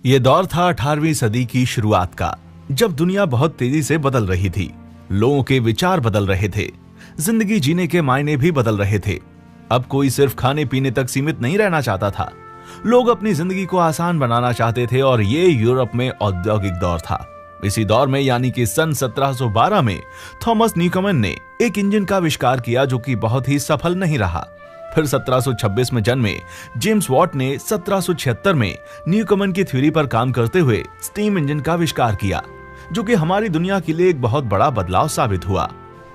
ये दौर था 18वीं सदी की शुरुआत का, जब दुनिया बहुत तेजी से बदल रही थी। लोगों के विचार बदल रहे थे, जिंदगी जीने के मायने भी बदल रहे थे। अब कोई सिर्फ खाने पीने तक सीमित नहीं रहना चाहता था। लोग अपनी जिंदगी को आसान बनाना चाहते थे और ये यूरोप में औद्योगिक दौर था। इसी दौर में यानी कि सन 1712 में थॉमस न्यूकमन ने एक इंजन का आविष्कार किया जो कि बहुत ही सफल नहीं रहा। फिर 1726 में जन्मे जेम्स वॉट ने 1776 में न्यूकमन की थ्योरी पर काम करते हुए स्टीम इंजन का आविष्कार किया, जो कि हमारी दुनिया के लिए एक बहुत बड़ा बदलाव साबित हुआ।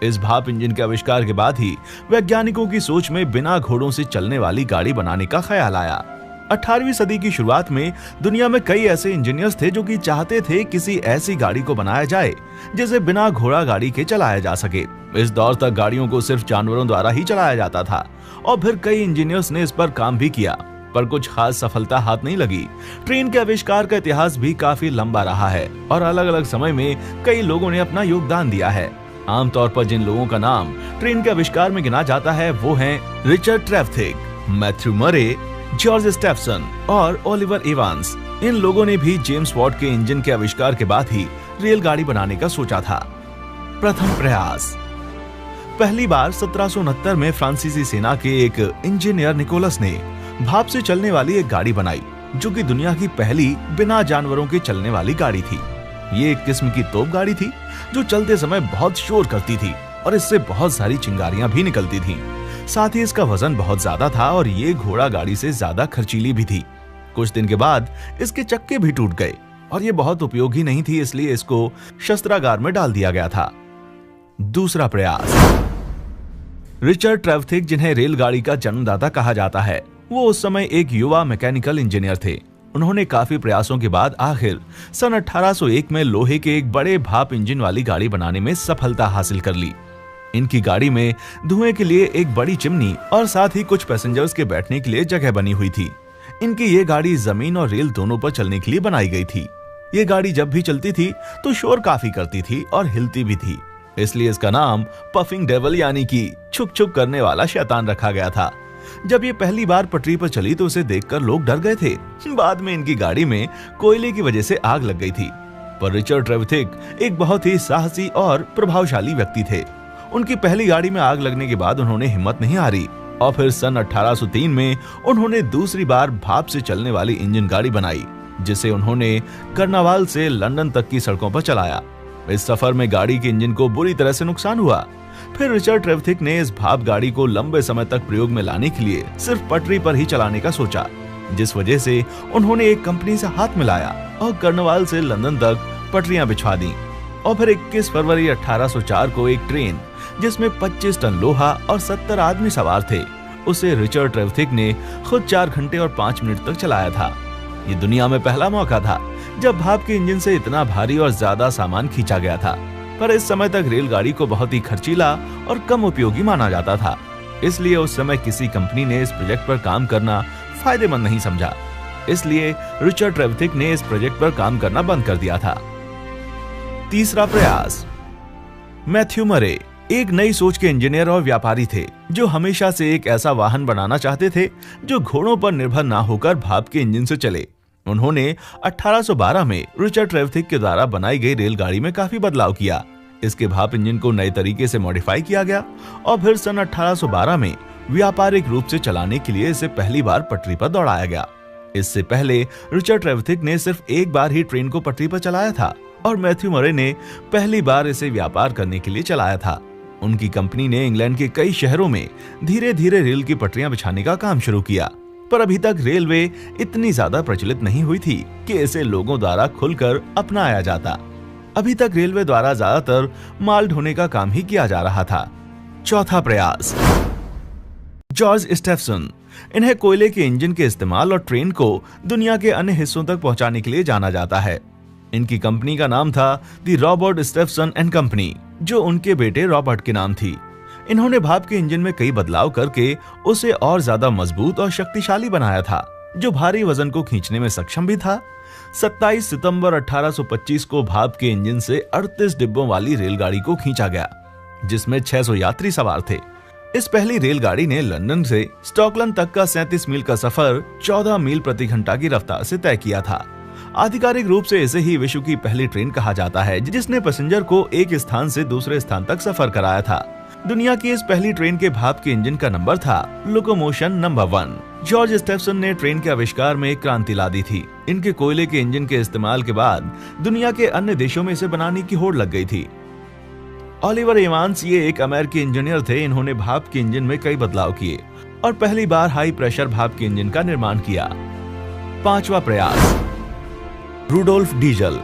इस भाप इंजन के आविष्कार के बाद ही वैज्ञानिकों की सोच में बिना घोड़ों से चलने वाली गाड़ी बनाने का ख्याल आया। 18वीं सदी की शुरुआत में दुनिया में कई ऐसे इंजीनियर्स थे जो कि चाहते थे किसी ऐसी गाड़ी को बनाया जाए जिसे बिना घोड़ा गाड़ी के चलाया जा सके। इस दौर तक गाड़ियों को सिर्फ जानवरों द्वारा ही चलाया जाता था और फिर कई इंजीनियर्स ने इस पर काम भी किया, पर कुछ खास सफलता हाथ नहीं लगी। ट्रेन के आविष्कार का इतिहास भी काफी लंबा रहा है और अलग अलग समय में कई लोगों ने अपना योगदान दिया है। आमतौर पर जिन लोगों का नाम ट्रेन के आविष्कार में गिना जाता है वो हैं रिचर्ड ट्रेवथिक, मैथ्यू मरे, जॉर्ज स्टेफसन और ओलिवर इवांस। इन लोगों ने भी जेम्स वॉट के इंजन के आविष्कार के बाद ही रेलगाड़ी बनाने का सोचा था। प्रथम प्रयास। पहली बार 1769 में फ्रांसीसी सेना के एक इंजीनियर निकोलस ने भाप से चलने वाली एक गाड़ी बनाई, जो कि दुनिया की पहली बिना जानवरों के चलने वाली गाड़ी थी। ये एक किस्म की तोप गाड़ी थी जो चलते समय बहुत शोर करती थी और इससे बहुत सारी चिंगारियां भी निकलती थीं। साथ ही इसका वजन बहुत ज्यादा था और ये घोड़ा गाड़ी से ज्यादा खर्चीली भी थी। कुछ दिन के बाद इसके चक्के भी टूट गए और ये बहुत उपयोगी नहीं थी, इसलिए इसको शस्त्रागार में डाल दिया गया था। दूसरा प्रयास। रिचर्ड ट्रेवथिक, जिन्हें रेलगाड़ी का जन्मदाता कहा जाता है, वो उस समय एक युवा मैकेनिकल इंजीनियर थे। उन्होंने काफी प्रयासों के बाद आखिर सन 1801 में लोहे के एक बड़े भाप इंजन वाली गाड़ी बनाने में सफलता हासिल कर ली। इनकी गाड़ी में धुएं के लिए एक बड़ी चिमनी और साथ ही कुछ पैसेंजर्स के बैठने के लिए जगह बनी हुई थी। इनकी ये गाड़ी जमीन और रेल दोनों पर चलने के लिए बनाई गई थी। ये गाड़ी जब भी चलती थी तो शोर काफी करती थी और हिलती भी थी, इसलिए इसका नाम पफिंग डेविल यानी कि छुक छुक करने वाला शैतान रखा गया था। जब ये पहली बार पटरी पर चली तो उसे देखकर लोग डर गए थे। बाद में इनकी गाड़ी में कोयले की वजह से आग लग गई थी, पर रिचर्ड ट्रेवथिक एक बहुत ही साहसी और प्रभावशाली व्यक्ति थे। उनकी पहली गाड़ी में आग लगने के बाद उन्होंने हिम्मत नहीं हारी और फिर सन 1803 में उन्होंने दूसरी बार भाप से चलने वाली इंजन गाड़ी बनाई, जिसे उन्होंने कर्नावाल से लंदन तक की सड़कों पर चलाया। इस सफर में गाड़ी के इंजन को बुरी तरह से नुकसान हुआ। फिर रिचर्ड ट्रेवथिक ने इस भाप गाड़ी को लंबे समय तक प्रयोग में लाने के लिए सिर्फ पटरी पर ही चलाने का सोचा, जिस वजह से उन्होंने एक कंपनी से हाथ मिलाया और कर्नावाल से लंदन तक पटरियां बिछवा दी। और फिर 21 फरवरी 1804 को एक ट्रेन जिसमें 25 टन लोहा और 70 आदमी सवार थे, उसे रिचर्ड ट्रेवथिक ने खुद 4 घंटे और 5 मिनट तक चलाया था। ये दुनिया में पहला मौका था जब भाप के इंजन से इतना भारी और ज्यादा सामान खींचा गया था, पर इस समय तक रेलगाड़ी को बहुत ही खर्चीला और कम उपयोगी माना जाता था, इसलिए उस समय किसी कंपनी ने इस प्रोजेक्ट पर काम करना फायदेमंद नहीं समझा। इसलिए रिचर्ड ट्रेवथिक ने इस प्रोजेक्ट पर काम करना बंद कर दिया था। तीसरा प्रयास। मैथ्यू मरे एक नई सोच के इंजीनियर और व्यापारी थे, जो हमेशा से एक ऐसा वाहन बनाना चाहते थे जो घोड़ों पर निर्भर ना होकर भाप के इंजन से चले। उन्होंने 1812 में रिचर्ड ट्रेवथिक के द्वारा बनाई गई रेलगाड़ी में काफी बदलाव किया। इसके भाप इंजन को नए तरीके से मॉडिफाई किया गया और फिर सन 1812 में व्यापारिक रूप से चलाने के लिए इसे पहली बार पटरी पर दौड़ाया गया। इससे पहले रिचर्ड ट्रेवथिक ने सिर्फ एक बार ही ट्रेन को पटरी पर चलाया था और मैथ्यू मरे ने पहली बार इसे व्यापार करने के लिए चलाया था। उनकी कंपनी ने इंग्लैंड के कई शहरों में धीरे धीरे रेल की पटरियां बिछाने का काम शुरू किया, पर अभी तक रेलवे इतनी ज्यादा प्रचलित नहीं हुई थी कि इसे लोगों द्वारा खुलकर अपनाया जाता। अभी तक रेलवे द्वारा ज्यादातर माल ढोने का काम ही किया जा रहा था। चौथा प्रयास। जॉर्ज स्टेफसन, इन्हें कोयले के इंजन के इस्तेमाल और ट्रेन को दुनिया के अन्य हिस्सों तक पहुंचाने के लिए जाना जाता है। इनकी कंपनी का नाम था दी रॉबर्ट स्टेफसन एंड कंपनी, जो उनके बेटे रॉबर्ट के नाम थी। इन्होंने भाप के इंजन में कई बदलाव करके उसे और ज्यादा मजबूत और शक्तिशाली बनाया था, जो भारी वजन को खींचने में सक्षम भी था। 27 सितंबर 1825 को भाप के इंजन से 38 डिब्बों वाली रेलगाड़ी को खींचा गया, जिसमें 600 यात्री सवार थे। इस पहली रेलगाड़ी ने लंदन से स्टॉकलैंड तक का 37 मील का सफर 14 मील प्रति घंटा की रफ्तार से तय किया था। आधिकारिक रूप से इसे ही विश्व की पहली ट्रेन कहा जाता है, जिसने पैसेंजर को एक स्थान से दूसरे स्थान तक सफर कराया था। दुनिया की इस पहली ट्रेन के भाप के इंजन का नंबर था लोकोमोशन नंबर 1। जॉर्ज स्टेफसन ने ट्रेन के आविष्कार में एक क्रांति ला दी थी। इनके कोयले के इंजन के इस्तेमाल के बाद दुनिया के अन्य देशों में इसे बनाने की होड़ लग गई थी। ओलिवर एवांस ये एक अमेरिकी इंजीनियर थे। इन्होंने भाप के इंजन में कई बदलाव किए और पहली बार हाई प्रेशर भाप के इंजन का निर्माण किया। 5वां प्रयास, रुडोल्फ डीजल।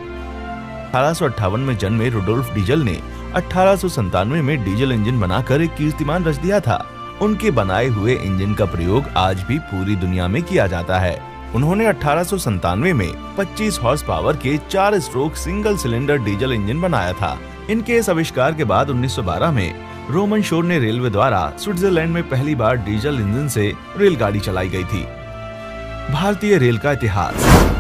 1858 में जन्मे रुडोल्फ डीजल ने 1897 में डीजल इंजन बनाकर एक कीर्तिमान रच दिया था। उनके बनाए हुए इंजन का प्रयोग आज भी पूरी दुनिया में किया जाता है। उन्होंने 1897 में 25 हॉर्स पावर के 4 stroke single cylinder diesel engine बनाया था। इनके इस आविष्कार के बाद 1912 में रोमन शोर ने रेलवे द्वारा स्विट्जरलैंड में पहली बार डीजल इंजन से रेलगाड़ी चलाई गई थी। भारतीय रेल का इतिहास।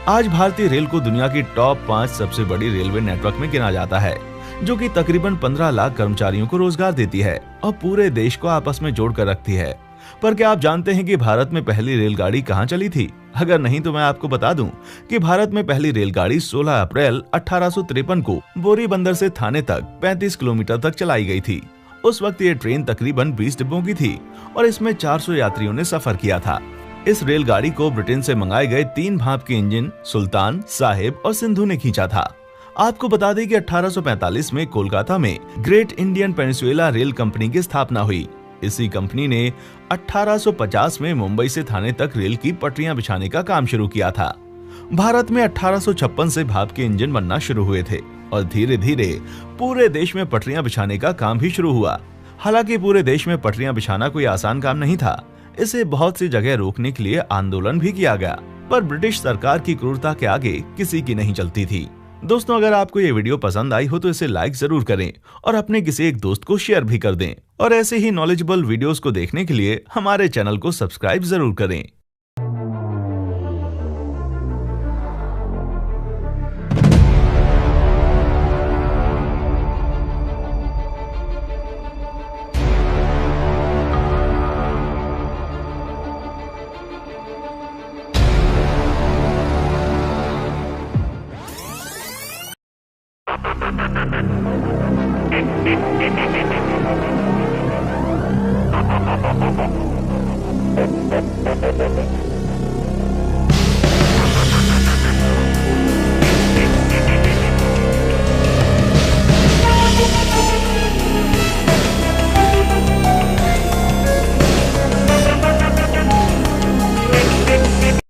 आज भारतीय रेल को दुनिया की टॉप 5 सबसे बड़ी रेलवे नेटवर्क में गिना जाता है, जो कि तकरीबन 15 लाख कर्मचारियों को रोजगार देती है और पूरे देश को आपस में जोड़कर रखती है। पर क्या आप जानते हैं कि भारत में पहली रेलगाड़ी कहां चली थी? अगर नहीं तो मैं आपको बता दूं कि भारत में पहली रेलगाड़ी 16 अप्रैल 1853 को बोरीबंदर से थाने तक 35 किलोमीटर तक चलाई गई थी। उस वक्त ये ट्रेन तकरीबन 20 डिब्बों की थी और इसमें 400 यात्रियों ने सफर किया था। इस रेलगाड़ी को ब्रिटेन से मंगाए गए 3 भाप के इंजन सुल्तान, साहिब और सिंधु ने खींचा था। आपको बता दें कि 1845 में कोलकाता में great Indian peninsula rail company की स्थापना हुई। इसी कंपनी ने 1850 में मुंबई से थाने तक रेल की पटरियां बिछाने का काम शुरू किया था। भारत में 1856 से भाप के इंजन बनना शुरू हुए थे और धीरे धीरे पूरे देश में पटरियां बिछाने का काम भी शुरू हुआ। हालांकि पूरे देश में पटरियां बिछाना कोई आसान काम नहीं था। इसे बहुत सी जगह रोकने के लिए आंदोलन भी किया गया, पर ब्रिटिश सरकार की क्रूरता के आगे किसी की नहीं चलती थी। दोस्तों, अगर आपको ये वीडियो पसंद आई हो तो इसे लाइक जरूर करें और अपने किसी एक दोस्त को शेयर भी कर दें। और ऐसे ही नॉलेजेबल वीडियोस को देखने के लिए हमारे चैनल को सब्सक्राइब जरूर करें।